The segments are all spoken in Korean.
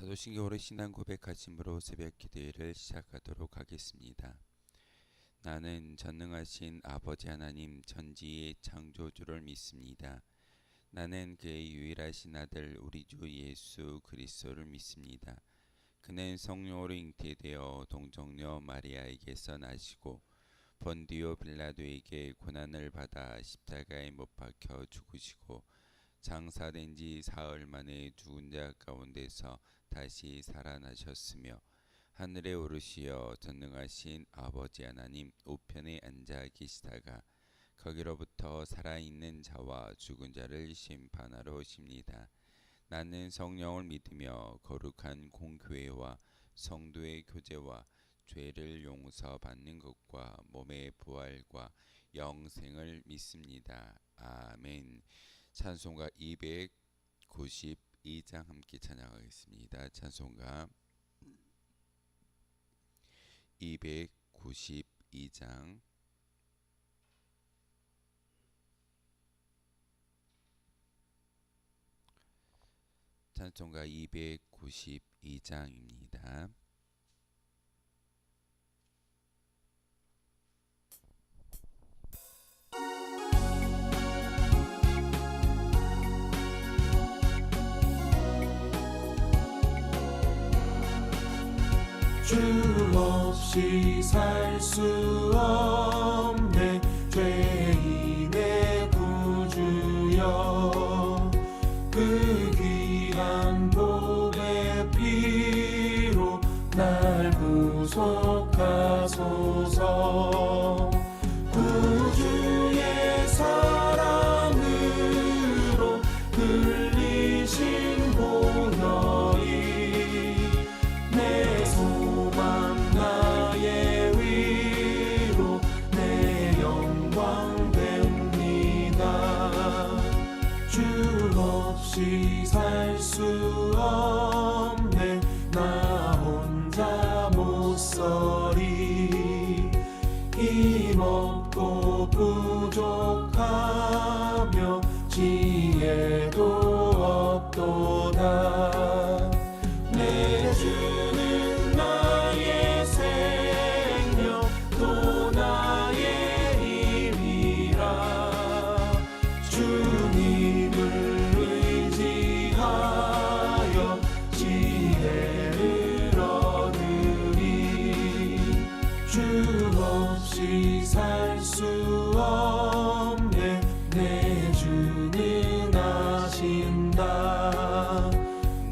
사도신경으로 신앙 고백하심으로 새벽 기도회를 시작하도록 하겠습니다. 나는 전능하신 아버지 하나님 천지의 창조주를 믿습니다. 나는 그의 유일하신 아들 우리 주 예수 그리스도를 믿습니다. 그는 성령으로 잉태되어 동정녀 마리아에게서 나시고 본디오 빌라도에게 고난을 받아 십자가에 못 박혀 죽으시고 장사된 지 사흘 만에 죽은 자 가운데서 다시 살아나셨으며 하늘에 오르시어 전능하신 아버지 하나님 우편에 앉아 계시다가 거기로부터 살아있는 자와 죽은 자를 심판하러 오십니다. 나는 성령을 믿으며 거룩한 공교회와 성도의 교제와 죄를 용서받는 것과 몸의 부활과 영생을 믿습니다. 아멘. 찬송가 292장 함께 찬양하겠습니다. 찬송가 292장 찬송가 292장입니다. 주 없이 살 수 없네 죄인의 구주여 그 귀한 복의 피로 날 구속하소서 구주의 사랑으로 흘리신 보혈이 내 소망 나의 위로 내 영광 됩니다. 주 없이 살 수 없네 나 혼자 못 서리 힘없고 부족하며 지혜도 없도다. 내 주는 나의 생명 또 나의 힘이라 주님을 의지하여 지혜를 얻으리. 주 없이 살 수 없네 내 주는 아신다.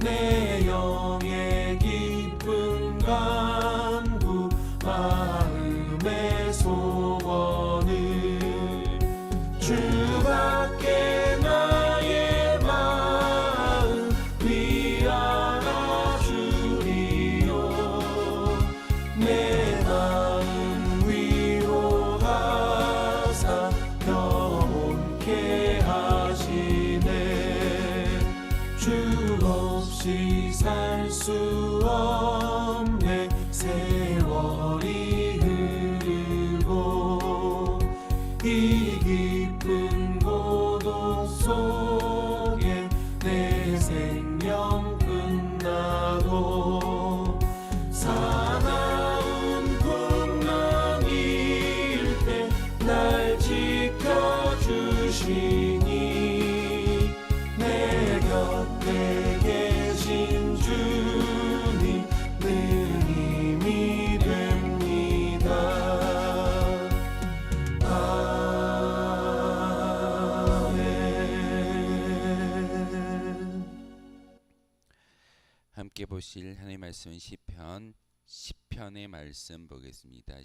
내 영의 깊은 간구 마음의 소원을 주밖에 나의 마음 위안아 주리요. 내 마음 위로하사 영원케 하시네. 주 없이 살 수 없네 세월이 흐르고 이 깊은 고독 속에 내 생명 끝나도 사나운 풍랑일 때 날 지켜주시니 내 곁에 계신 주님 늘 힘이 됩니다. 아멘. 함께 보실 하나님의 말씀은 시편의 말씀 보겠습니다.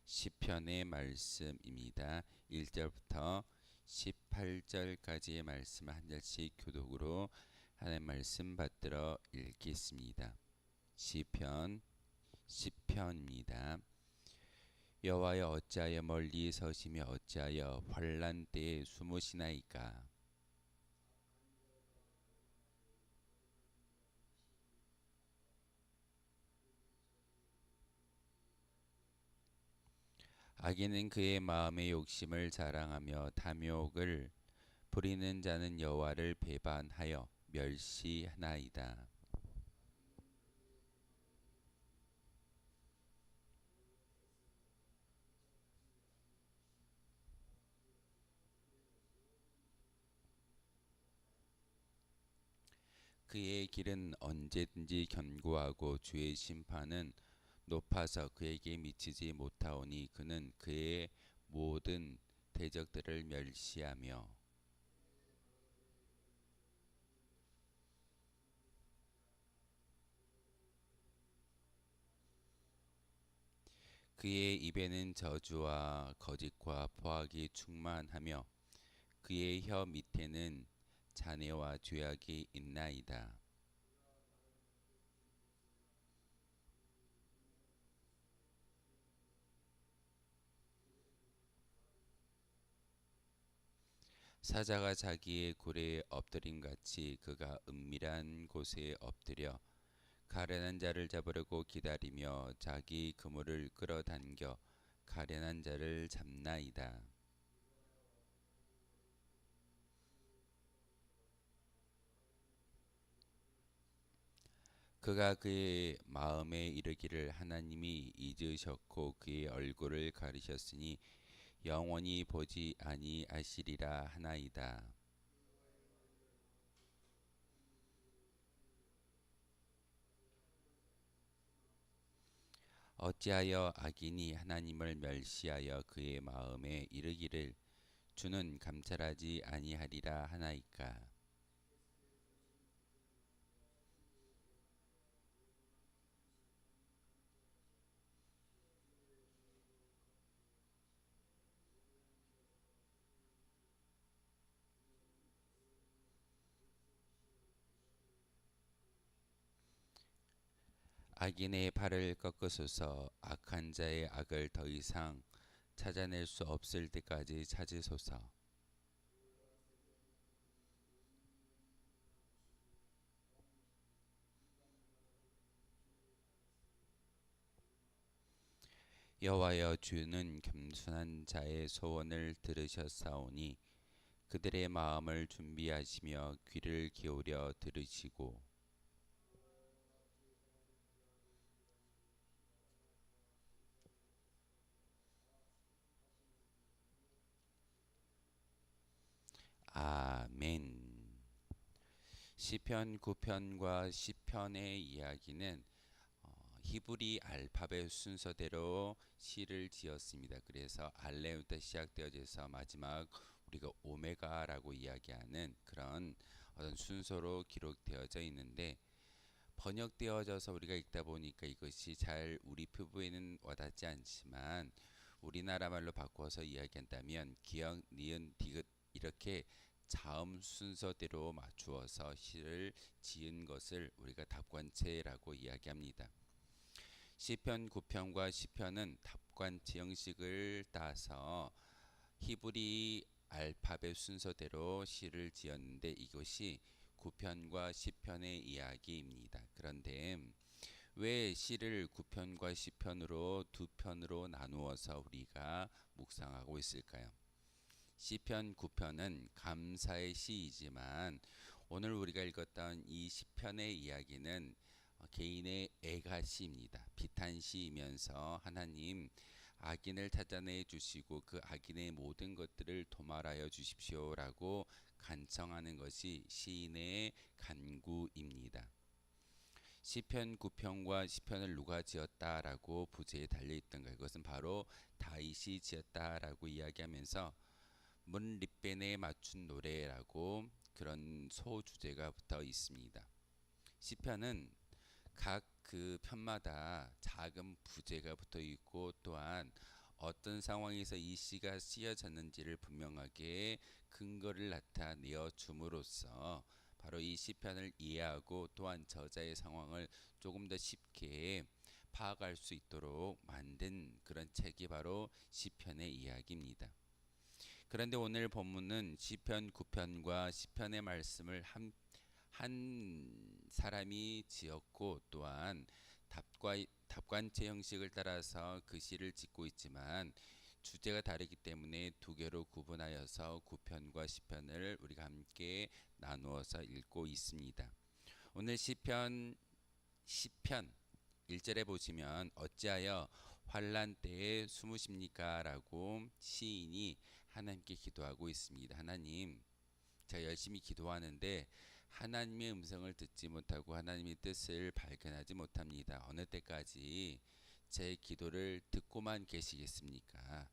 시편의 말씀입니다. 1절부터 18절까지의 말씀 한 절씩 교독으로 하나님의 말씀 받들어 읽겠습니다. 시편입니다. 여호와여 어찌하여 멀리 서시며 어찌하여 환난 때에 숨으시나이까. 악인은 그의 마음의 욕심을 자랑하며 탐욕을 부리는 자는 여호와를 배반하여 멸시하나이다. 그의 길은 언제든지 견고하고 주의 심판은 높아서 그에게 미치지 못하오니 그는 그의 모든 대적들을 멸시하며 그의 입에는 저주와 거짓과 포악이 충만하며 그의 혀 밑에는 잔해와 죄악이 있나이다. 사자가 자기의 굴에 엎드림같이 그가 은밀한 곳에 엎드려 가련한 자를 잡으려고 기다리며 자기 그물을 끌어당겨 가련한 자를 잡나이다. 그가 그의 마음에 이르기를 하나님이 잊으셨고 그의 얼굴을 가리셨으니 영원히 보지 아니하시리라 하나이다. 어찌하여 악인이 하나님을 멸시하여 그의 마음에 이르기를 주는 감찰하지 아니하리라 하나이까. 악인의 발을 꺾으소서. 악한 자의 악을 더 이상 찾아낼 수 없을 때까지 찾으소서. 여호와여 주는 겸손한 자의 소원을 들으셨사오니 그들의 마음을 준비하시며 귀를 기울여 들으시고 아멘. 시편 9편과 시편의 이야기는 히브리 알파벳 순서대로 시를 지었습니다. 그래서 알레부터 시작되어져서 마지막 우리가 오메가라고 이야기하는 그런 어떤 순서로 기록되어져 있는데 번역되어져서 우리가 읽다 보니까 이것이 잘 우리 피부에는 와닿지 않지만 우리나라 말로 바꿔서 이야기한다면 기역, 니은, 디귿 이렇게 자음 순서대로 맞추어서 시를 지은 것을 우리가 답관체라고 이야기합니다. 시편 9편과 시편은 답관체 형식을 따서 히브리 알파벳 순서대로 시를 지었는데 이것이 9편과 시편의 이야기입니다. 그런데 왜 시를 9편과 시편으로 두 편으로 나누어서 우리가 묵상하고 있을까요? 시편 9편은 감사의 시이지만 오늘 우리가 읽었던 이 시편의 이야기는 개인의 애가시입니다. 비탄시이면서 하나님 악인을 찾아내 주시고 그 악인의 모든 것들을 도말하여 주십시오라고 간청하는 것이 시인의 간구입니다. 시편 9편과 시편을 누가 지었다라고 부제에 달려 있던가 이것은 바로 다윗이 지었다라고 이야기하면서 문립벤에 맞춘 노래라고 그런 소주제가 붙어 있습니다. 시편은 각 그 편마다 작은 부제가 붙어 있고 또한 어떤 상황에서 이 시가 쓰여졌는지를 분명하게 근거를 나타내어 줌으로써 바로 이 시편을 이해하고 또한 저자의 상황을 조금 더 쉽게 파악할 수 있도록 만든 그런 책이 바로 시편의 이야기입니다. 그런데 오늘 본문은 시편 9편과 시편의 말씀을 한 사람이 지었고 또한 답관체 형식을 따라서 그 시를 짓고 있지만 주제가 다르기 때문에 두 개로 구분하여서 9편과 10편을 우리가 함께 나누어서 읽고 있습니다. 오늘 시편 10편 1절에 보시면 어찌하여 환난 때에 숨으십니까? 라고 시인이 하나님께 기도하고 있습니다. 하나님, 제가 열심히 기도하는데 하나님의 음성을 듣지 못하고 하나님의 뜻을 발견하지 못합니다. 어느 때까지 제 기도를 듣고만 계시겠습니까?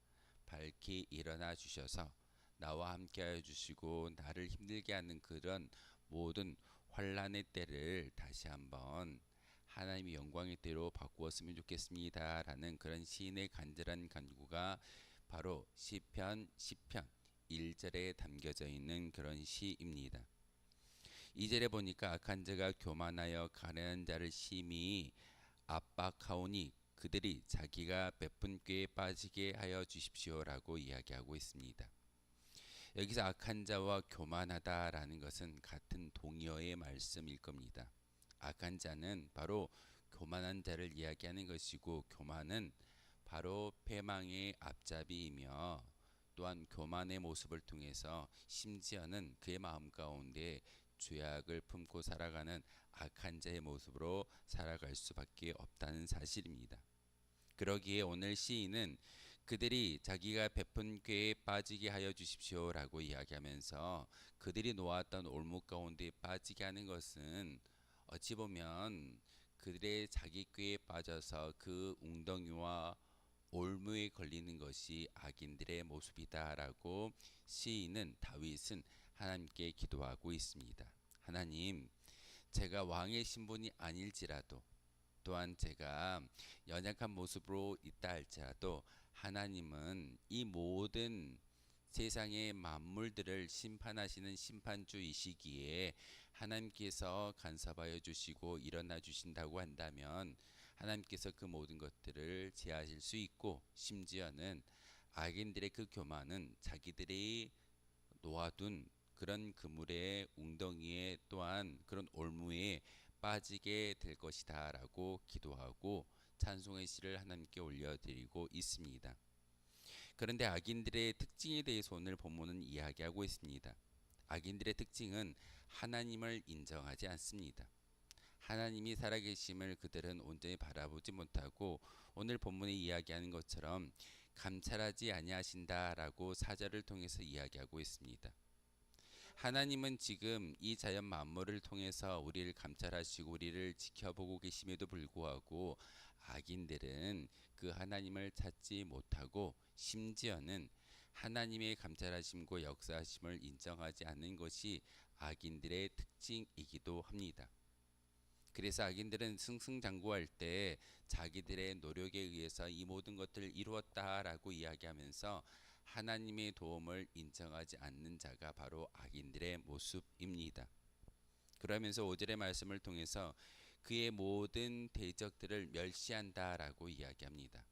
밝히 일어나 주셔서 나와 함께하여 주시고 나를 힘들게 하는 그런 모든 환난의 때를 다시 한번 하나님의 영광의 때로 바꾸었으면 좋겠습니다. 라는 그런 시인의 간절한 간구가 바로 시편 10편 1절에 담겨져 있는 그런 시입니다. 2절에 보니까 악한 자가 교만하여 가난한 자를 심히 압박하오니 그들이 자기가 베푼 꾀에 빠지게 하여 주십시오라고 이야기하고 있습니다. 여기서 악한 자와 교만하다라는 것은 같은 동의어의 말씀일 겁니다. 악한 자는 바로 교만한 자를 이야기하는 것이고 교만은 바로 패망의 앞잡이이며 또한 교만의 모습을 통해서 심지어는 그의 마음 가운데 죄악을 품고 살아가는 악한 자의 모습으로 살아갈 수밖에 없다는 사실입니다. 그러기에 오늘 시인은 그들이 자기가 베푼 꾀에 빠지게 하여 주십시오라고 이야기하면서 그들이 놓았던 올무 가운데 빠지게 하는 것은 어찌 보면 그들의 자기 꾀에 빠져서 그 웅덩이와 올무에 걸리는 것이 악인들의 모습이다라고 시인은 다윗은 하나님께 기도하고 있습니다. 하나님, 제가 왕의 신분이 아닐지라도 또한 제가 연약한 모습으로 있다 할지라도 하나님은 이 모든 세상의 만물들을 심판하시는 심판주이시기에 하나님께서 간섭하여 주시고 일어나 주신다고 한다면 하나님께서 그 모든 것들을 제하실 수 있고 심지어는 악인들의 그 교만은 자기들이 놓아둔 그런 그물의 웅덩이에 또한 그런 올무에 빠지게 될 것이다 라고 기도하고 찬송의 시를 하나님께 올려드리고 있습니다. 그런데 악인들의 특징에 대해서 오늘 본문은 이야기하고 있습니다. 악인들의 특징은 하나님을 인정하지 않습니다. 하나님이 살아계심을 그들은 온전히 바라보지 못하고 오늘 본문에 이야기하는 것처럼 감찰하지 아니하신다라고 사절을 통해서 이야기하고 있습니다. 하나님은 지금 이 자연 만물을 통해서 우리를 감찰하시고 우리를 지켜보고 계심에도 불구하고 악인들은 그 하나님을 찾지 못하고 심지어는 하나님의 감찰하심과 역사하심을 인정하지 않는 것이 악인들의 특징이기도 합니다. 그래서 악인들은 승승장구할 때 자기들의 노력에 의해서 이 모든 것들을 이루었다라고 이야기하면서 하나님의 도움을 인정하지 않는 자가 바로 악인들의 모습입니다. 그러면서 5절의 말씀을 통해서 그의 모든 대적들을 멸시한다라고 이야기합니다.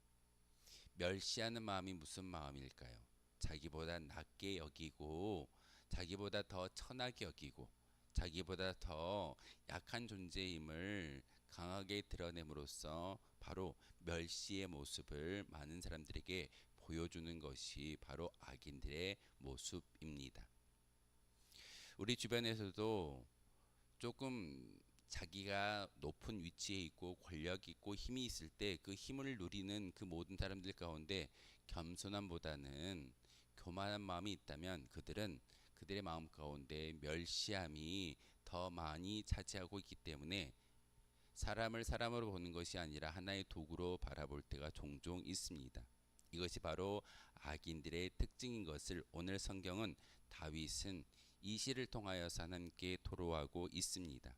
멸시하는 마음이 무슨 마음일까요? 자기보다 낮게 여기고 자기보다 더 천하게 여기고 자기보다 더 약한 존재임을 강하게 드러냄으로써 바로 멸시의 모습을 많은 사람들에게 보여주는 것이 바로 악인들의 모습입니다. 우리 주변에서도 조금 자기가 높은 위치에 있고 권력이 있고 힘이 있을 때 그 힘을 누리는 그 모든 사람들 가운데 겸손함보다는 교만한 마음이 있다면 그들은 그들의 마음 가운데 멸시함이 더 많이 차지하고 있기 때문에 사람을 사람으로 보는 것이 아니라 하나의 도구로 바라볼 때가 종종 있습니다. 이것이 바로 악인들의 특징인 것을 오늘 성경은 다윗은 이 시를 통하여서 하나님께 토로하고 있습니다.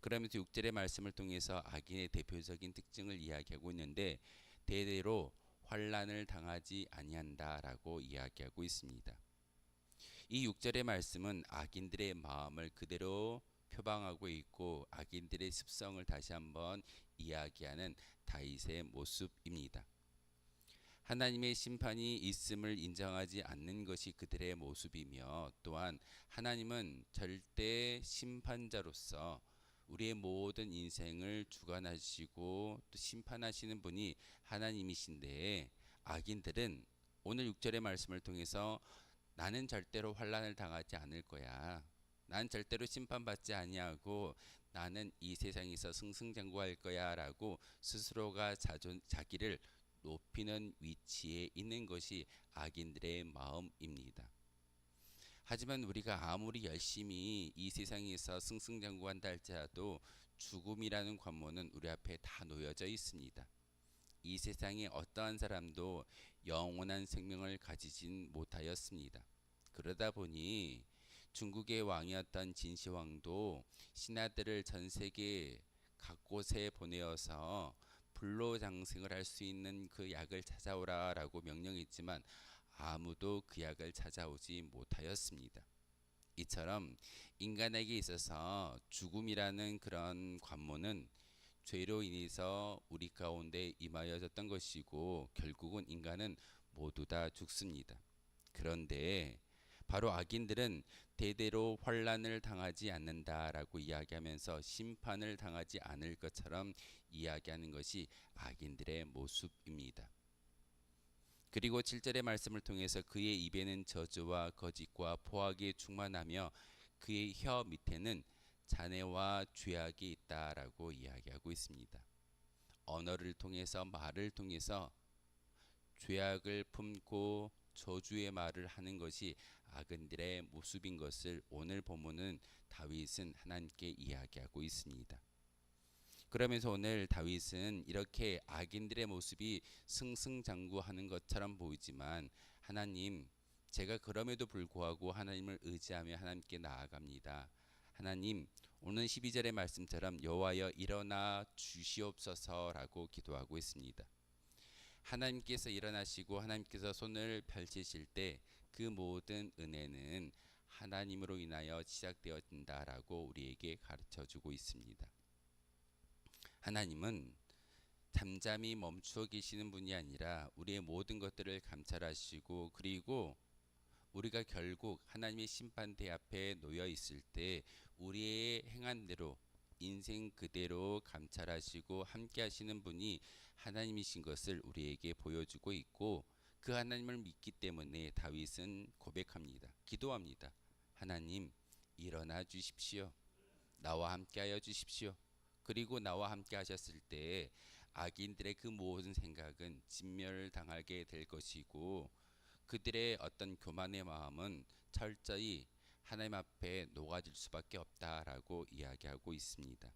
그러면서 6절의 말씀을 통해서 악인의 대표적인 특징을 이야기하고 있는데 대대로 환난을 당하지 아니한다라고 이야기하고 있습니다. 이 6절의 말씀은 악인들의 마음을 그대로 표방하고 있고 악인들의 습성을 다시 한번 이야기하는 다윗의 모습입니다. 하나님의 심판이 있음을 인정하지 않는 것이 그들의 모습이며 또한 하나님은 절대 심판자로서 우리의 모든 인생을 주관하시고 또 심판하시는 분이 하나님이신데 악인들은 오늘 6절의 말씀을 통해서 나는 절대로 환난을 당하지 않을 거야. 난 절대로 심판받지 아니하고 나는 이 세상에서 승승장구할 거야라고 스스로가 자기를 높이는 위치에 있는 것이 악인들의 마음입니다. 하지만 우리가 아무리 열심히 이 세상에서 승승장구한다 할지라도 죽음이라는 관문은 우리 앞에 다 놓여져 있습니다. 이 세상에 어떠한 사람도 영원한 생명을 가지진 못하였습니다. 그러다 보니 중국의 왕이었던 진시황도 신하들을 전 세계 각곳에 보내어서 불로장생을 할 수 있는 그 약을 찾아오라라고 명령했지만 아무도 그 약을 찾아오지 못하였습니다. 이처럼 인간에게 있어서 죽음이라는 그런 관문은 죄로 인해서 우리 가운데 임하여졌던 것이고 결국은 인간은 모두 다 죽습니다. 그런데 바로 악인들은 대대로 환난을 당하지 않는다라고 이야기하면서 심판을 당하지 않을 것처럼 이야기하는 것이 악인들의 모습입니다. 그리고 7절의 말씀을 통해서 그의 입에는 저주와 거짓과 포악이 충만하며 그의 혀 밑에는 잔해와 죄악이 있다라고 이야기하고 있습니다. 언어를 통해서 말을 통해서 죄악을 품고 저주의 말을 하는 것이 악인들의 모습인 것을 오늘 본문은 다윗은 하나님께 이야기하고 있습니다. 그러면서 오늘 다윗은 이렇게 악인들의 모습이 승승장구하는 것처럼 보이지만 하나님, 제가 그럼에도 불구하고 하나님을 의지하며 하나님께 나아갑니다. 하나님, 오늘 12절의 말씀처럼 여호와여 일어나 주시옵소서라고 기도하고 있습니다. 하나님께서 일어나시고 하나님께서 손을 펼치실 때 그 모든 은혜는 하나님으로 인하여 시작되어진다라고 우리에게 가르쳐 주고 있습니다. 하나님은 잠잠히 멈추어 계시는 분이 아니라 우리의 모든 것들을 감찰하시고 그리고 우리가 결국 하나님의 심판대 앞에 놓여 있을 때 우리의 행한 대로 인생 그대로 감찰하시고 함께 하시는 분이 하나님이신 것을 우리에게 보여주고 있고 그 하나님을 믿기 때문에 다윗은 고백합니다. 기도합니다. 하나님 일어나 주십시오. 나와 함께 하여 주십시오. 그리고 나와 함께 하셨을 때 악인들의 그 모든 생각은 진멸당하게 될 것이고 그들의 어떤 교만의 마음은 철저히 하나님 앞에 녹아질 수밖에 없다라고 이야기하고 있습니다.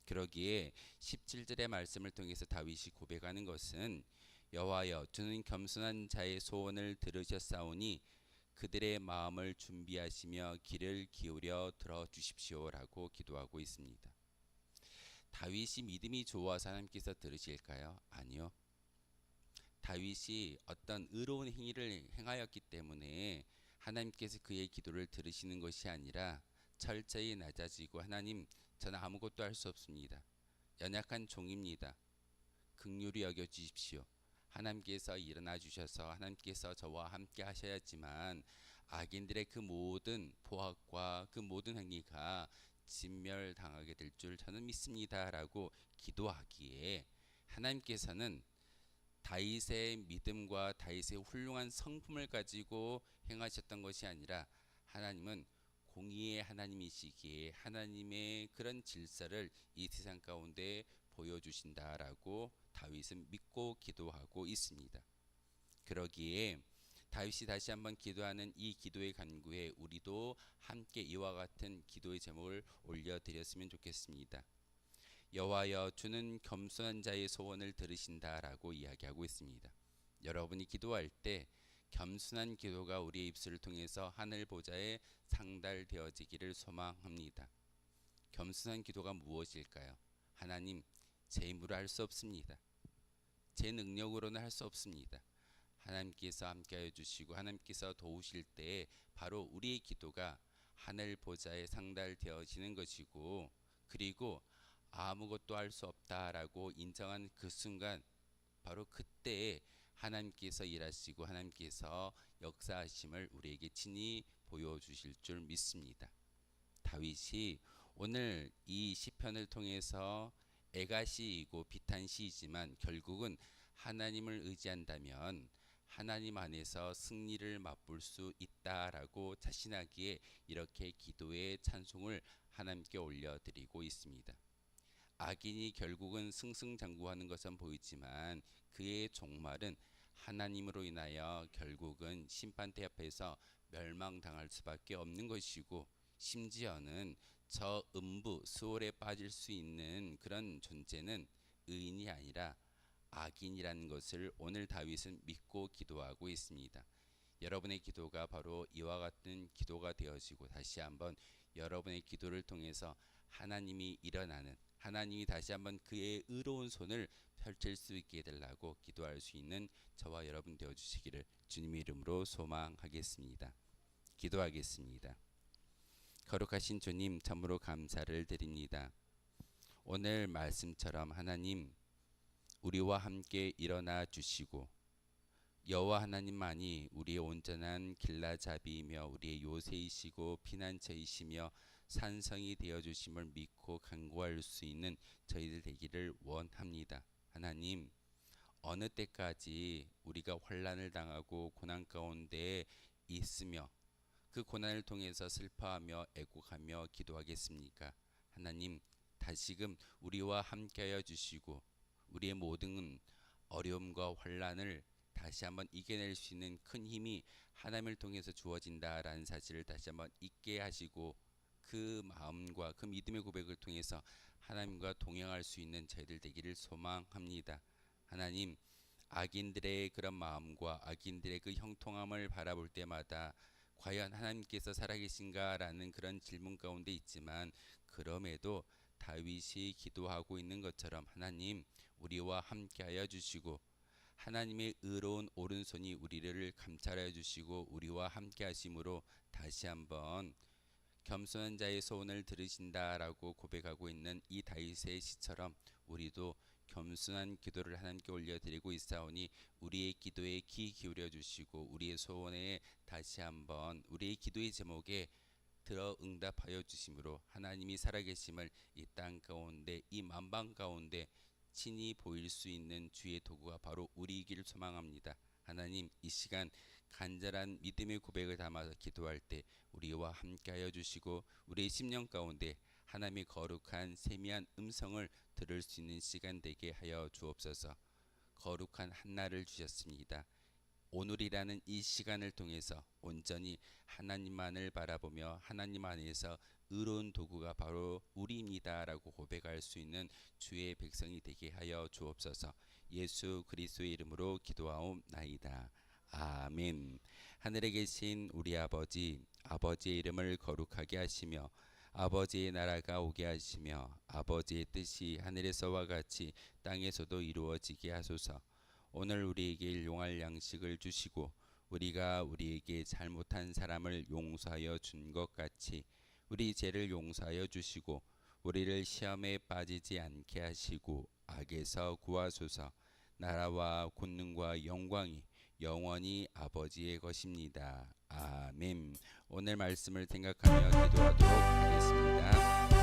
그러기에 17절의 말씀을 통해서 다윗이 고백하는 것은 여호와여 주는 겸손한 자의 소원을 들으셨사오니 그들의 마음을 준비하시며 귀를 기울여 들어주십시오라고 기도하고 있습니다. 다윗이 믿음이 좋아서 하나님께서 들으실까요? 아니요. 다윗이 어떤 의로운 행위를 행하였기 때문에 하나님께서 그의 기도를 들으시는 것이 아니라 철저히 낮아지고 하나님 저는 아무것도 할 수 없습니다. 연약한 종입니다. 긍휼히 여겨 주십시오. 하나님께서 일어나 주셔서 하나님께서 저와 함께 하셔야지만 악인들의 그 모든 포악과 그 모든 행위가 진멸당하게 될 줄 저는 믿습니다라고 기도하기에 하나님께서는 다윗의 믿음과 다윗의 훌륭한 성품을 가지고 행하셨던 것이 아니라 하나님은 공의의 하나님이시기에 하나님의 그런 질서를 이 세상 가운데 보여주신다라고 다윗은 믿고 기도하고 있습니다. 그러기에 다윗이 다시 한번 기도하는 이 기도의 간구에 우리도 함께 이와 같은 기도의 제목을 올려드렸으면 좋겠습니다. 여호와여 주는 겸손한 자의 소원을 들으신다라고 이야기하고 있습니다. 여러분이 기도할 때 겸손한 기도가 우리의 입술을 통해서 하늘 보좌에 상달되어지기를 소망합니다. 겸손한 기도가 무엇일까요? 하나님, 제 힘으로 할 수 없습니다. 제 능력으로는 할 수 없습니다. 하나님께서 함께하여 주시고 하나님께서 도우실 때에 바로 우리의 기도가 하늘 보좌에 상달되어지는 것이고 그리고 아무것도 할 수 없다라고 인정한 그 순간 바로 그때에 하나님께서 일하시고 하나님께서 역사하심을 우리에게 친히 보여주실 줄 믿습니다. 다윗이 오늘 이 시편을 통해서 애가시이고 비탄시이지만 결국은 하나님을 의지한다면 하나님 안에서 승리를 맛볼 수 있다라고 자신하기에 이렇게 기도의 찬송을 하나님께 올려드리고 있습니다. 악인이 결국은 승승장구하는 것은 보이지만 그의 종말은 하나님으로 인하여 결국은 심판대 앞에서 멸망당할 수밖에 없는 것이고, 심지어는 저 음부 수월에 빠질 수 있는 그런 존재는 의인이 아니라 악인이라는 것을 오늘 다윗은 믿고 기도하고 있습니다. 여러분의 기도가 바로 이와 같은 기도가 되어지고, 다시 한번 여러분의 기도를 통해서 하나님이 일어나는, 하나님이 다시 한번 그의 의로운 손을 펼칠 수 있게 해달라고 기도할 수 있는 저와 여러분 되어주시기를 주님의 이름으로 소망하겠습니다. 기도하겠습니다. 거룩하신 주님, 참으로 감사를 드립니다. 오늘 말씀처럼 하나님, 우리와 함께 일어나 주시고 여호와 하나님만이 우리의 온전한 길라잡이이며 우리의 요새이시고 피난처이시며 산성이 되어 주심을 믿고 간구할 수 있는 저희들 되기를 원합니다. 하나님, 어느 때까지 우리가 환난을 당하고 고난 가운데 있으며 그 고난을 통해서 슬퍼하며 애곡하며 기도하겠습니까? 하나님, 다시금 우리와 함께하여 주시고 우리의 모든 어려움과 환난을 다시 한번 이겨낼 수 있는 큰 힘이 하나님을 통해서 주어진다라는 사실을 다시 한번 잊게 하시고, 그 마음과 그 믿음의 고백을 통해서 하나님과 동행할 수 있는 저희들 되기를 소망합니다. 하나님, 악인들의 그런 마음과 악인들의 그 형통함을 바라볼 때마다 과연 하나님께서 살아계신가라는 그런 질문 가운데 있지만, 그럼에도 다윗이 기도하고 있는 것처럼 하나님, 우리와 함께하여 주시고 하나님의 의로운 오른손이 우리를 감찰하여 주시고 우리와 함께 하심으로 다시 한번 겸손한 자의 소원을 들으신다라고 고백하고 있는 이 다윗의 시처럼 우리도 겸손한 기도를 하나님께 올려드리고 있사오니 우리의 기도에 귀 기울여 주시고 우리의 소원에 다시 한번 우리의 기도의 제목에 들어 응답하여 주심으로 하나님이 살아계심을 이 땅 가운데, 이 만방 가운데 친히 보일 수 있는 주의 도구가 바로 우리이기를 소망합니다. 하나님, 이 시간 간절한 믿음의 고백을 담아서 기도할 때 우리와 함께하여 주시고 우리의 심령 가운데 하나님의 거룩한 세미한 음성을 들을 수 있는 시간 되게 하여 주옵소서. 거룩한 한날을 주셨습니다. 오늘이라는 이 시간을 통해서 온전히 하나님만을 바라보며 하나님 안에서 의로운 도구가 바로 우리입니다라고 고백할 수 있는 주의 백성이 되게 하여 주옵소서. 예수 그리스도의 이름으로 기도하옵나이다. 아멘. 하늘에 계신 우리 아버지, 아버지의 이름을 거룩하게 하시며 아버지의 나라가 오게 하시며 아버지의 뜻이 하늘에서와 같이 땅에서도 이루어지게 하소서. 오늘 우리에게 일용할 양식을 주시고 우리가 우리에게 잘못한 사람을 용서하여 준 것 같이 우리 죄를 용서하여 주시고 우리를 시험에 빠지지 않게 하시고 악에서 구하소서. 나라와 권능과 영광이 영원히 아버지의 것입니다. 아멘. 오늘 말씀을 생각하며 기도하도록 하겠습니다.